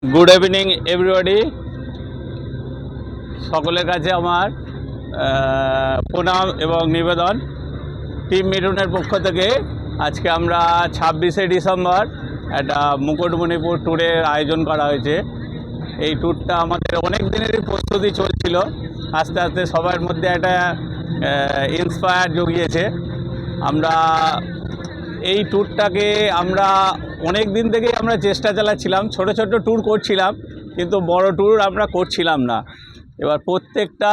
Good evening everybody. সকলের কাছে আমার প্রণাম এবং নিবেদন। টিম মিঠুনের পক্ষ থেকে আজকে আমরা 26শে ডিসেম্বর একটা মুকুটমণিপুর ট্যুরের আয়োজন করা হয়েছে। এই ট্যুরটা আমাদের অনেক দিনেরই প্রস্তুতি চলছিল, আস্তে আস্তে সবার মধ্যে একটা ইন্সপায়ার জগিয়েছে। আমরা এই ট্যুরটাকে আমরা অনেক দিন থেকেই আমরা চেষ্টা চালাচ্ছিলাম, ছোট ছোট ট্যুর করছিলাম, কিন্তু বড় ট্যুর আমরা করছিলাম না। এবার প্রত্যেকটা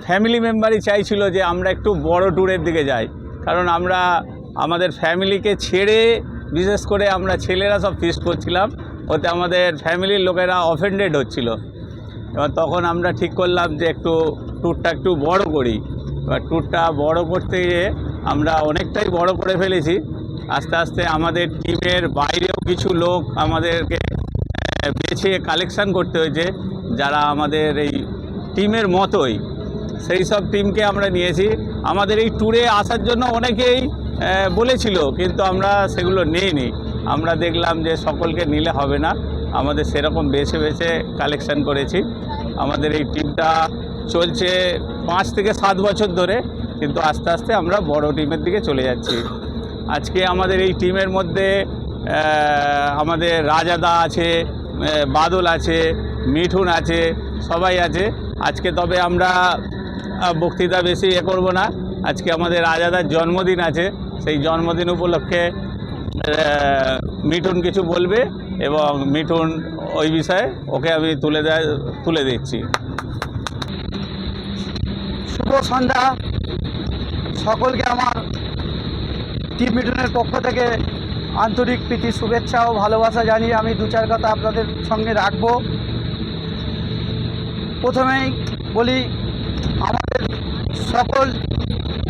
ফ্যামিলি মেম্বারই চাইছিল যে আমরা একটু বড় ট্যুরের দিকে যাই, কারণ আমরা আমাদের ফ্যামিলিকে ছেড়ে, বিশেষ করে আমরা ছেলেরা সব ফিস্ট করছিলাম, ওতে আমাদের ফ্যামিলির লোকেরা অফেন্ডেড হচ্ছিল। এবার তখন আমরা ঠিক করলাম যে ট্যুরটা একটু বড় করি। এবার ট্যুরটা বড় করতে গিয়ে আমরা অনেকটাই বড় করে ফেলেছি। আস্তে আস্তে আমাদের টিমের বাইরেও কিছু লোক আমাদেরকে বেছে কালেকশান করতে হয়েছে, যারা আমাদের এই টিমের মতোই, সেই সব টিমকে আমরা নিয়েছি। আমাদের এই ট্যুরে আসার জন্য অনেকেই বলেছিল, কিন্তু আমরা সেগুলো নিইনি। আমরা দেখলাম যে সকলকে নিলে হবে না, আমাদের সেরকম বেছে বেছে কালেকশান করেছি। আমাদের এই টিমটা চলছে 5 থেকে 7 বছর ধরে, কিন্তু আস্তে আস্তে আমরা বড় টিমের দিকে চলে যাচ্ছি। আজকে আমাদের এই টিমের মধ্যে আমাদের রাজাদা আছে, বাদল আছে, মিঠুন আছে, সবাই আছে। আজকে তবে আমরা বক্তৃতা বেশি করব না। আজকে আমাদের রাজাদার জন্মদিন আছে, সেই জন্মদিন উপলক্ষে মিঠুন কিছু বলবে, এবং মিঠুন ওই বিষয়ে ওকে আমি তুলে দিচ্ছি। শুভ সন্ধ্যা সকলকে। আমার টিম মিঠুনের পক্ষ থেকে আন্তরিক প্রীতি, শুভেচ্ছা ও ভালোবাসা জানিয়ে আমি 2-4 কথা আপনাদের সঙ্গে রাখব। প্রথমেই বলি, আমাদের সকল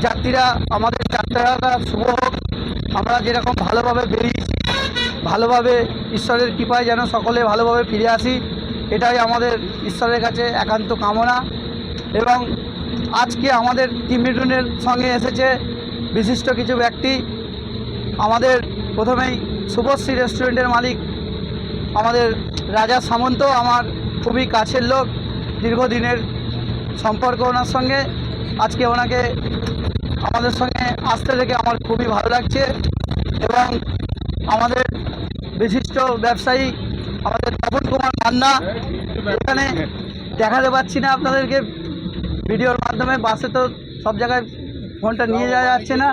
যাত্রীরা, আমাদের যাত্রাটা শুভ হোক। আমরা যেরকম ভালোভাবে বেরিয়েছি, ভালোভাবে ঈশ্বরের কৃপায় যেন সকলে ভালোভাবে ফিরে আসি, এটাই আমাদের ঈশ্বরের কাছে একান্ত কামনা। এবং আজকে আমাদের টিম মিঠুনের সঙ্গে এসেছে বিশিষ্ট কিছু ব্যক্তি। আমাদের প্রথমেই শুভশ্রী রেস্টুরেন্টের মালিক আমাদের রাজা সামন্ত, আমার খুবই কাছের লোক, দীর্ঘদিনের সম্পর্ক ওনার সঙ্গে। আজকে ওনাকে আমাদের সঙ্গে আসতে দেখে আমার খুবই ভালো লাগছে। এবং আমাদের বিশিষ্ট ব্যবসায়ী আমাদের তপন কুমার মান্না, এখানে দেখাতে পাচ্ছি না আপনাদেরকে ভিডিওর মাধ্যমে, বাসে তো সব জায়গায় ফোনটা নিয়ে যাওয়া যাচ্ছে না।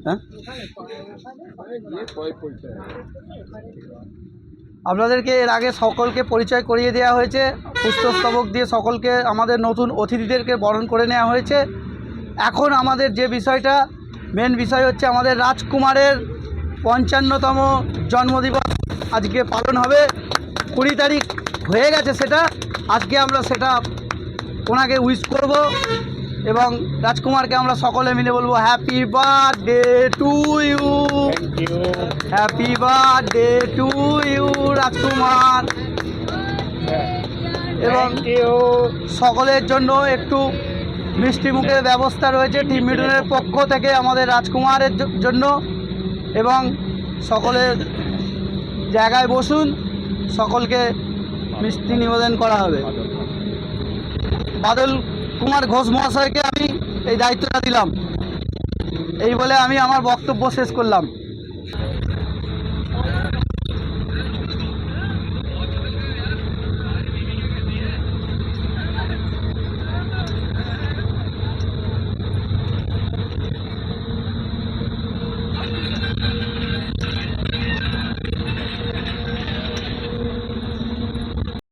হ্যাঁ, আপনাদেরকে এর আগে সকলকে পরিচয় করিয়ে দেওয়া হয়েছে, পুষ্পস্তবক দিয়ে সকলকে, আমাদের নতুন অতিথিদেরকে বরণ করে নেওয়া হয়েছে। এখন আমাদের যে বিষয়টা, মেন বিষয় হচ্ছে আমাদের রাজকুমারের 55তম জন্মদিবস আজকে পালন হবে। 20 তারিখ হয়ে গেছে সেটা, আজকে আমরা সেটা ওনাকে উইশ করব, এবং রাজকুমারকে আমরা সকলে মিলে বলবো happy birthday to you, happy birthday to you Rajkumar. এবং সকলের জন্য একটু মিষ্টি মুখের ব্যবস্থা রয়েছে টিম মিঠুনের পক্ষ থেকে আমাদের রাজকুমারের জন্য। এবং সকলের জায়গায় বসুন, সকলকে মিষ্টি নিবেদন করা হবে। বাদল কুমার ঘোষ মহাশয়কে আমি এই দায়িত্বটা দিলাম। এই বলে আমি আমার বক্তব্য শেষ করলাম।